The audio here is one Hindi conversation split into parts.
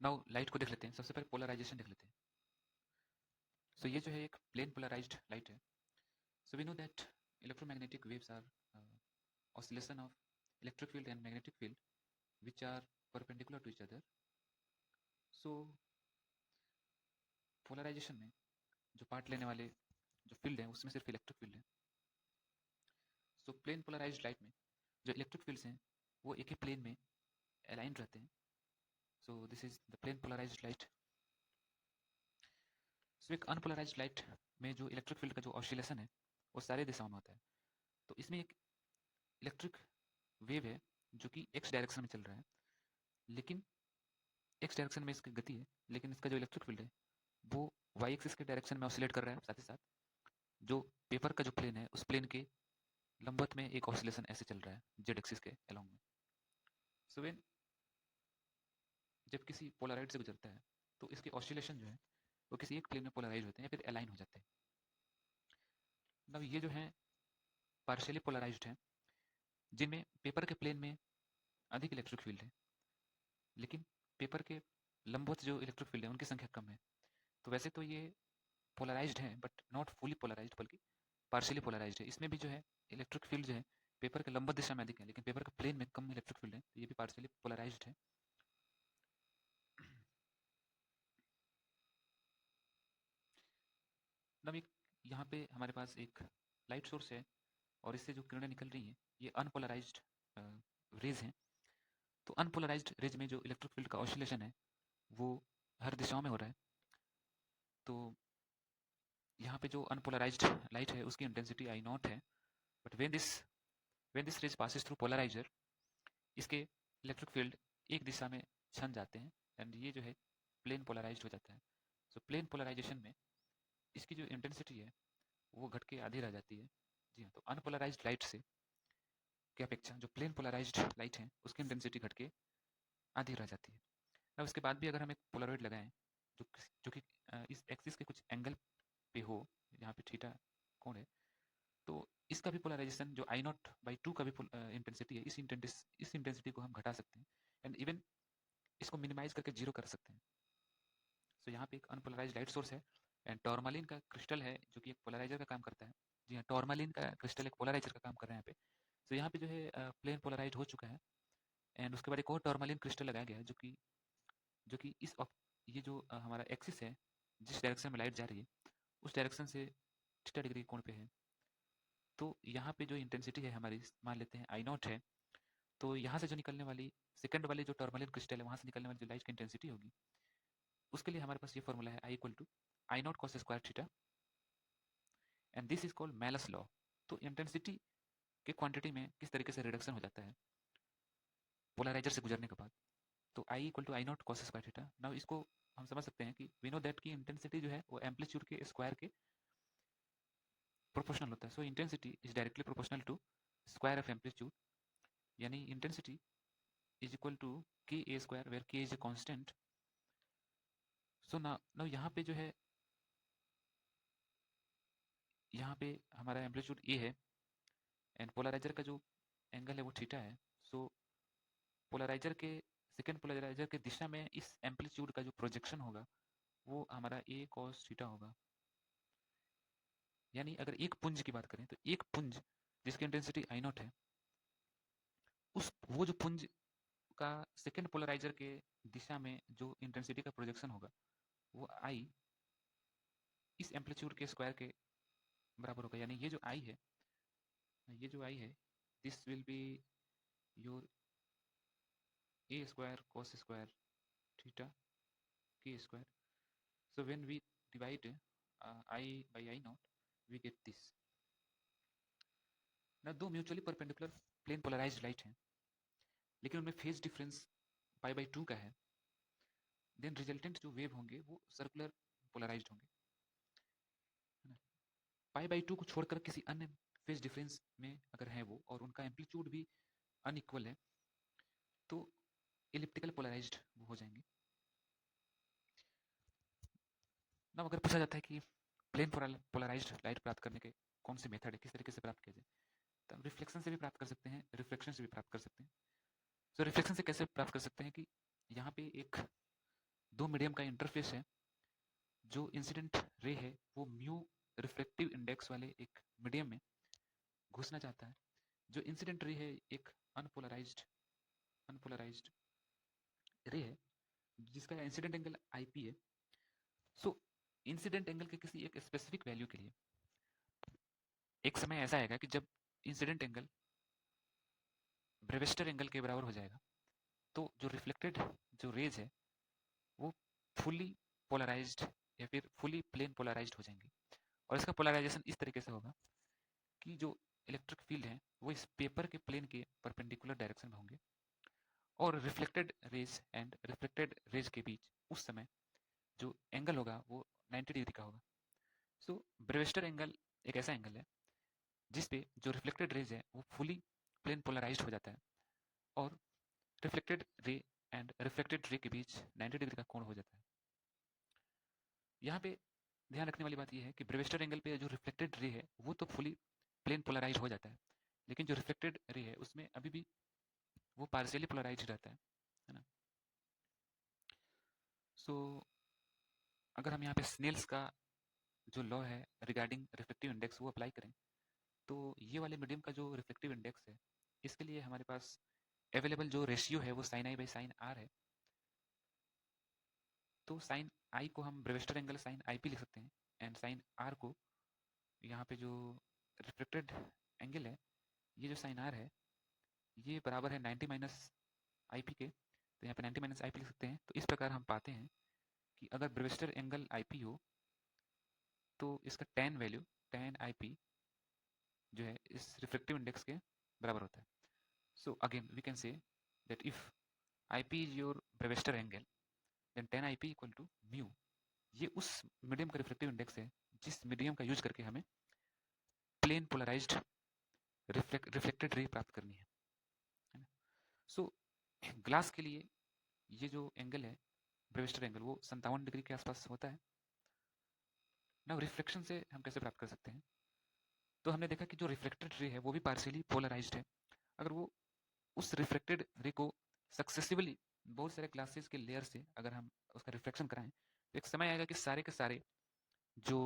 नाउ लाइट को देख लेते हैं, सबसे पहले पोलराइजेशन देख लेते हैं। सो ये जो है एक प्लेन पोलराइज्ड लाइट है। So we know that electromagnetic waves are oscillation of electric field and magnetic field which are perpendicular to each other. So polarisation में जो पार्ट लेने वाले जो फील्ड है उसमें सिर्फ इलेक्ट्रिक फील्ड है। सो प्लेन पोलराइज्ड लाइट में जो इलेक्ट्रिक फील्ड्स हैं वो एक ही प्लेन में अलाइन रहते हैं। So this is the plane polarised light. So एक अनपोलराइज्ड लाइट में जो इलेक्ट्रिक फील्ड का जो ऑसिलेशन है वो सारे दिशाओं में होता है। तो इसमें एक इलेक्ट्रिक वेव है जो कि एक्स डायरेक्शन में चल रहा है, लेकिन एक्स डायरेक्शन में इसकी गति है, लेकिन इसका जो इलेक्ट्रिक फील्ड है वो वाई एक्सिस के डायरेक्शन में ऑसिलेट कर रहा है। साथ ही साथ जो पेपर का जो प्लेन है उस प्लेन के लंबवत में एक ऑसिलेशन ऐसे चल रहा है जेड एक्सिस के अलोंग में। सो व्हेन जब किसी पोलराइड से गुजरता है तो इसके ऑसिलेशन जो है वो किसी एक प्लेन में पोलराइज होते हैं या फिर अलाइन हो जाते हैं। अब ये जो है पार्शियली पोलराइज्ड है, जिनमें पेपर के प्लेन में अधिक इलेक्ट्रिक फील्ड है, लेकिन पेपर के लंबवत जो इलेक्ट्रिक फील्ड है उनकी संख्या कम है। तो वैसे तो ये पोलराइज्ड है बट नॉट फुली पोलराइज्ड, बल्कि पार्शियली पोलराइज्ड है। इसमें भी जो है इलेक्ट्रिक फील्ड जो है पेपर के लंबवत दिशा में अधिक है, लेकिन पेपर के प्लेन में कम इलेक्ट्रिक फील्ड है, तो ये भी पार्शियली पोलराइज्ड है। अब एक यहाँ पे हमारे पास एक लाइट सोर्स है और इससे जो किरणें निकल रही हैं ये अनपोलराइज्ड रेज हैं। तो अनपोलराइज्ड रेज में जो इलेक्ट्रिक फील्ड का ऑसिलेशन है वो हर दिशाओं में हो रहा है। तो यहाँ पे जो अनपोलराइज्ड लाइट है उसकी इंटेंसिटी आई नॉट है, but when this rays passes through polariser इसके इलेक्ट्रिक फील्ड एक दिशा में छन जाते हैं एंड ये जो है प्लेन पोलराइज्ड हो जाता है। सो प्लेन पोलराइजेशन में इसकी जो इंटेंसिटी है वो घट के आधी रह जाती है। जी हाँ, तो अनपोलराइज्ड लाइट से की अपेक्षा जो प्लेन पोलराइज्ड लाइट है उसकी इंटेंसिटी घट के आधी रह जाती है। अब उसके बाद भी अगर हम एक पोलरॉइड लगाएं जो कि इस एक्सिस के कुछ एंगल पे हो, यहाँ पे थीटा कोण है, तो इसका भी पोलराइजेशन जो आई नॉट बाई टू का भी इंटेंसिटी है, इस इंटेंसिटी को हम घटा सकते हैं एंड इवन इसको मिनिमाइज करके जीरो कर सकते हैं। सो यहाँ पे एक अनपोलराइज लाइट सोर्स है एंड टॉर्मालिन का क्रिस्टल है जो कि एक पोलराइजर का काम करता है। जी हाँ, टॉर्मालिन का क्रिस्टल एक पोलराइजर का काम कर रहा है यहाँ पे। सो यहाँ पे जो है प्लेन पोलराइज हो चुका है एंड उसके बाद एक और टॉर्मालिन क्रिस्टल लगाया गया है जो कि ये जो हमारा एक्सिस है, जिस डायरेक्शन में लाइट जा रही है उस डायरेक्शन से थीटा डिग्री कोण पे है। तो यहाँ पे जो इंटेंसिटी है हमारी मान लेते हैं आई नॉट है। तो यहाँ से जो निकलने वाली सेकंड वाली जो टॉर्मलिन क्रिस्टल है वहां से निकलने वाली जो लाइट की इंटेंसिटी होगी उसके लिए हमारे पास ये फॉर्मूला है I equal to I naught cos square theta and this is called Malus law. तो इंटेंसिटी के क्वांटिटी में किस तरीके से रिडक्शन हो जाता है पोलराइजर से गुजरने के बाद। तो I equal to I naught cos square theta. Now इसको हम समझ सकते हैं कि वी नो दैट की इंटेंसिटी जो है वो एम्पलीट्यूड के स्क्वायर के प्रोपोर्शनल होता है। So intensity is directly proportional to square of amplitude, यानी intensity is equal to K A square where K is a constant. So ना यहाँ पे जो है यहाँ पे हमारा एम्पलीट्यूड ए है एंड पोलराइजर का जो एंगल है वो थीटा है। सो पोलराइजर के सेकेंड पोलराइजर के दिशा में इस एम्पलीट्यूड का जो प्रोजेक्शन होगा वो हमारा ए कॉस थीटा होगा। यानी अगर एक पुंज की बात करें तो एक पुंज जिसकी इंटेंसिटी आई नॉट है, उस वो जो पुंज का सेकेंड पोलराइजर के दिशा में जो इंटेंसिटी का प्रोजेक्शन होगा वो आई इस एम्पलीट्यूड के स्क्वायर के बराबर होगा। यानी ये जो आई है this will be your A square cos square theta के square. So when we divide I by I naught we get this. ना दो mutually perpendicular plane polarised light हैं, लेकिन उनमें phase difference pi by two का है। देन रिजल्टेंट जो वेव होंगे वो सर्कुलर पोलराइज्ड होंगे, है ना। पाई बाई टू को छोड़कर किसी अन्य फेज डिफरेंस में अगर है वो और उनका एम्पलीट्यूड भी अनइक्वल है तो इलिप्टिकल पोलराइज्ड वो हो जाएंगे। ना अगर पूछा जाता है कि प्लेन पोलराइज्ड लाइट प्राप्त करने के कौन से मेथड है, किस तरीके से प्राप्त किया जाए, तो हम रिफ्लेक्शन से भी प्राप्त कर सकते हैं, रिफ्लेक्शन से भी प्राप्त कर सकते हैं। सो रिफ्लेक्शन से कैसे प्राप्त कर सकते हैं कि यहाँ पे एक दो मीडियम का इंटरफेस है। जो इंसिडेंट रे है वो म्यू रिफ्लेक्टिव इंडेक्स वाले एक मीडियम में घुसना चाहता है। जो इंसिडेंट रे है एक अनपोलराइज्ड रे है जिसका इंसिडेंट एंगल आईपी है। सो इंसिडेंट एंगल के किसी एक स्पेसिफिक वैल्यू के लिए एक समय ऐसा आएगा कि जब इंसिडेंट एंगल ब्रेविस्टर एंगल के बराबर हो जाएगा, तो जो रिफ्लेक्टेड जो रेज है वो फुली पोलराइज्ड या फिर फुली प्लेन पोलराइज्ड हो जाएंगी। और इसका पोलराइजेशन इस तरीके से होगा कि जो इलेक्ट्रिक फील्ड है वो इस पेपर के प्लेन के परपेंडिकुलर डायरेक्शन में होंगे और reflected raise and reflected raise के बीच उस समय जो एंगल होगा वो 90 डिग्री का होगा। सो ब्रेविस्टर एंगल एक ऐसा एंगल है जिसपे जो रिफ्लेक्टेड रेज है वो फुली प्लेन पोलराइज्ड हो जाता है और reflected ray and reflected ray के बीच 90 डिग्री का कोण हो जाता है। यहाँ पे ध्यान रखने वाली बात यह है कि ब्रेविस्टर एंगल पे जो रिफ्लेक्टेड रे है वो तो फुली प्लेन पोलराइज हो जाता है, लेकिन जो रिफ्लेक्टेड रे है उसमें अभी भी वो पार्शियली पोलराइज रहता है ना। सो अगर हम यहाँ पे स्नेल्स का जो लॉ है रिगार्डिंग रिफ्लेक्टिव इंडेक्स वो अप्लाई करें, तो ये वाले मीडियम का जो रिफ्लेक्टिव इंडेक्स है इसके लिए हमारे पास अवेलेबल जो रेशियो है वो sine i by sine r है। तो साइन आई को हम Brewster angle sine i p लिख सकते हैं एंड साइन आर को यहाँ पे जो रिफ्लेक्टेड एंगल है ये जो साइन आर है ये बराबर है 90 माइनस आई पी के। तो यहाँ पे 90 माइनस आई पी लिख सकते हैं। तो इस प्रकार हम पाते हैं कि अगर ब्रेविस्टर एंगल आई पी हो तो इसका tan value tan I P जो है इस रिफ्लेक्टिव इंडेक्स के बराबर होता है। So again we can say that if I P is your Brewster angle then tan I P equal to mu. ये उस मीडियम का रिफ्लेक्टिव इंडेक्स है जिस मीडियम का यूज करके हमें प्लेन पोलराइज्ड रिफ्लेक्टेड रे प्राप्त करनी है ना। सो ग्लास के लिए ये जो एंगल है ब्रेविस्टर एंगल वो 57 डिग्री के आसपास होता है ना। रिफ्लेक्शन से हम कैसे प्राप्त कर सकते हैं, तो हमने देखा कि जो रिफ्लेक्टेड रे है वो भी पार्शियली पोलराइज्ड है। अगर वो उस रिफ्लेक्टेड रे को सक्सेसिवली बहुत सारे ग्लासेस के लेयर से अगर हम उसका रिफ्लेक्शन कराएं तो एक समय आएगा कि सारे के सारे जो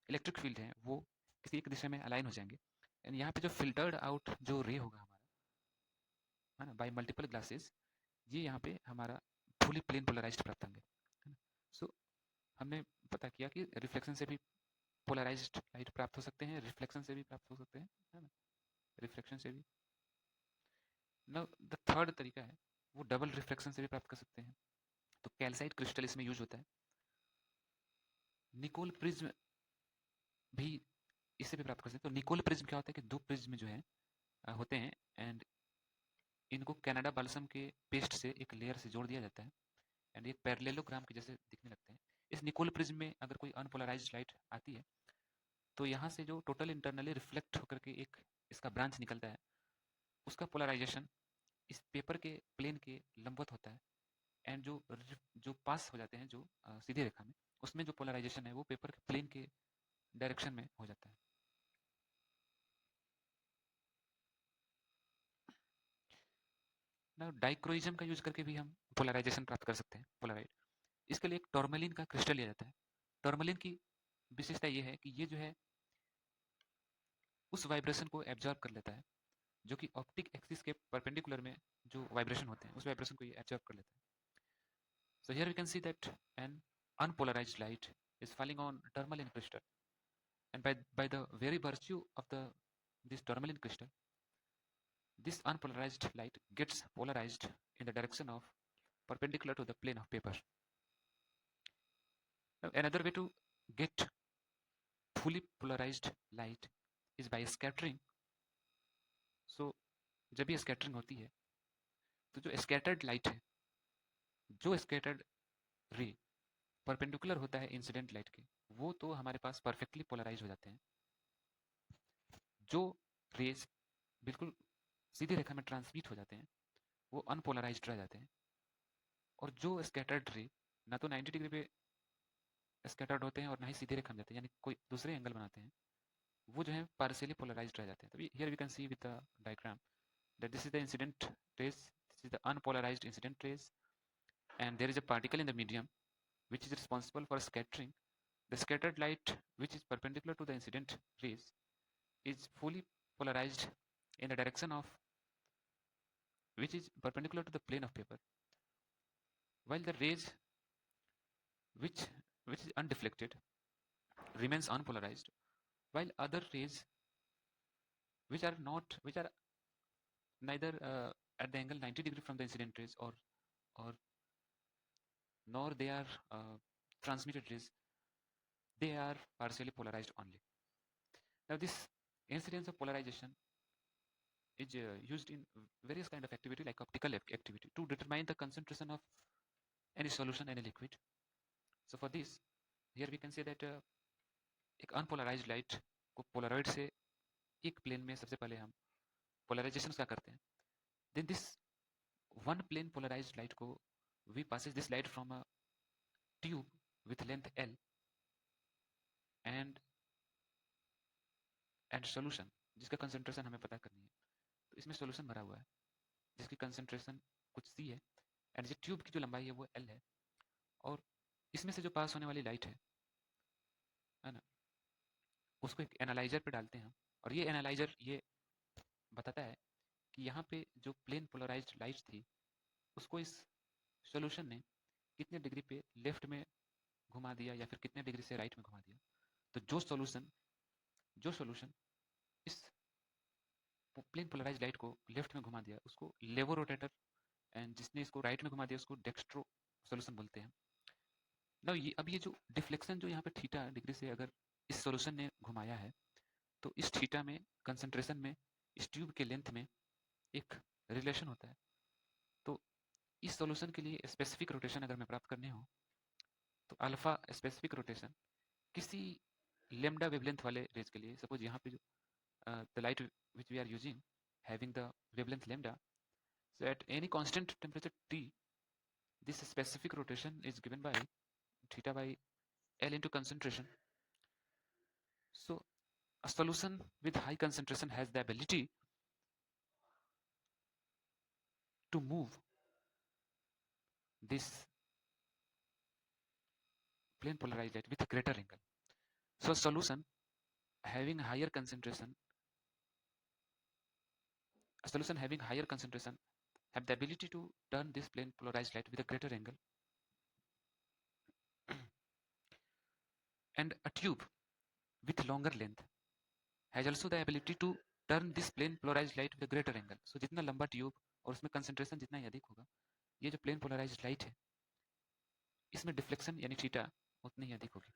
इलेक्ट्रिक फील्ड है वो किसी एक दिशा में अलाइन हो जाएंगे एंड यहाँ पे जो फिल्टर्ड आउट जो रे होगा हमारा है ना बाय मल्टीपल ग्लासेस, ये यहाँ पे हमारा फुली प्लेन पोलराइज्ड प्राप्त होंगे है ना। सो हमने पता किया कि रिफ्लेक्शन से भी पोलराइज्ड लाइट प्राप्त हो सकते हैं, रिफ्लेक्शन से भी प्राप्त हो सकते हैं है ना, रिफ्लेक्शन से भी। नाउ द थर्ड तरीका है वो डबल रिफ्लेक्शन से भी प्राप्त कर सकते हैं। तो कैल्साइट क्रिस्टल इसमें यूज होता है। निकोल प्रिज्म भी इससे भी प्राप्त कर सकते हैं। तो निकोल प्रिज्म क्या होता है कि दो प्रिज्म जो है होते हैं एंड इनको कनाडा बाल्सम के पेस्ट से एक लेयर से जोड़ दिया जाता है एंड ये पैरेललोग्राम के जैसे दिखने लगते हैं। इस निकोल प्रिज्म में अगर कोई अनपोलराइज्ड लाइट आती है तो यहाँ से जो टोटल इंटरनली रिफ्लेक्ट होकर के एक इसका ब्रांच निकलता है उसका पोलराइजेशन इस पेपर के प्लेन के लंबवत होता है एंड जो पास हो जाते हैं जो सीधी रेखा में उसमें जो पोलराइजेशन है वो पेपर के प्लेन के डायरेक्शन में हो जाता है। ना डाइक्रोइज्म का यूज करके भी हम पोलराइजेशन प्राप्त कर सकते हैं पोलराइड। इसके लिए एक टॉर्मेलिन का क्रिस्टल लिया जाता है। टॉर्मेलिन की विशेषता ये है कि ये जो है उस वाइब्रेशन को एब्जॉर्ब कर लेता है जो कि ऑप्टिक एक्सिस के परपेंडिकुलर में जो वाइब्रेशन होते हैं उस वाइब्रेशन को ये एब्जॉर्ब कर लेता है। So here we can see that an unpolarized light is falling on tourmaline crystal, and by the very virtue of this tourmaline crystal, this unpolarized light gets polarized in the direction of perpendicular to the plane of paper. Now, another way to get fully polarized light is by scattering. So जब ये स्कैटरिंग होती है तो जो स्कैटर्ड लाइट है, जो स्कैटर्ड रे परपेंडिकुलर होता है इंसिडेंट लाइट के, वो तो हमारे पास परफेक्टली पोलराइज हो जाते हैं। जो रेज बिल्कुल सीधी रेखा में ट्रांसमिट हो जाते हैं वो अनपोलराइज्ड रह जाते हैं और जो स्कैटर्ड रे ना तो 90 डिग्री पे स्कैटर्ड होते हैं और ना ही सीधी रेखा में जाते हैं यानी कोई दूसरे एंगल बनाते हैं, वो जो है पार्शियली पोलराइज्ड रह जाते हैं। तभी here we can see with the diagram that this is the incident rays, this is the unpolarised incident rays and there is a particle in the medium which is responsible for scattering. The scattered light, which is perpendicular to the incident rays, is fully polarized in the direction of which is perpendicular to the plane of paper, while the rays which which is undeflected remains unpolarized, while other rays which are neither at the angle 90 degree from the incident rays or nor they are transmitted rays, they are partially polarized only. Now this incidence of polarization is used in various kind of activity like optical activity to determine the concentration of any solution, any liquid. So for this, here we can say that एक unpolarized light को polaroid से एक प्लेन में सबसे पहले हम पोलराइजेशन क्या करते हैं. Then this one plane polarized light को we passes this light from a tube with length L and solution जिसका concentration हमें पता करनी है. तो इसमें solution भरा हुआ है जिसकी concentration कुछ C है एंड जो ट्यूब की जो लंबाई है वो L है और इसमें से जो पास होने वाली लाइट है ना, उसको एक एनालाइजर पे डालते हैं और ये एनालाइजर ये बताता है कि यहाँ पे जो प्लेन पोलराइज्ड लाइट थी उसको इस सॉल्यूशन ने कितने डिग्री पे लेफ्ट में घुमा दिया या फिर कितने डिग्री से राइट में घुमा दिया. तो जो सॉल्यूशन इस प्लेन पोलराइज्ड लाइट को लेफ्ट में घुमा दिया उसको लेवो रोटेटर एंड जिसने इसको राइट में घुमा दिया उसको डेक्स्ट्रो सॉल्यूशन बोलते हैं. ना ये अब ये जो डिफ्लेक्शन जो यहाँ पे थीटा डिग्री से अगर इस सॉल्यूशन ने घुमाया है तो इस थीटा में कंसंट्रेशन में इस ट्यूब के लेंथ में एक रिलेशन होता है. तो इस सॉल्यूशन के लिए स्पेसिफिक रोटेशन अगर मैं प्राप्त करने हो तो अल्फा स्पेसिफिक रोटेशन किसी लेमडा वेवलेंथ वाले रेज के लिए, सपोज यहाँ पे जो the light which we are using having the wavelength lambda, so at any constant temperature T this specific rotation is given by theta by L into concentration. So a solution with high concentration has the ability to move this plane polarized light with a greater angle. So a solution having higher concentration have the ability to turn this plane polarized light with a greater angle. And a tube with longer length has also the ability to turn this plane polarized light with a greater angle. So जितना लंबा ट्यूब और उसमें कंसंट्रेशन जितना ही अधिक होगा, ये जो प्लेन पोलराइज्ड लाइट है इसमें डिफ्लेक्शन यानी थीटा उतनी ही अधिक होगी.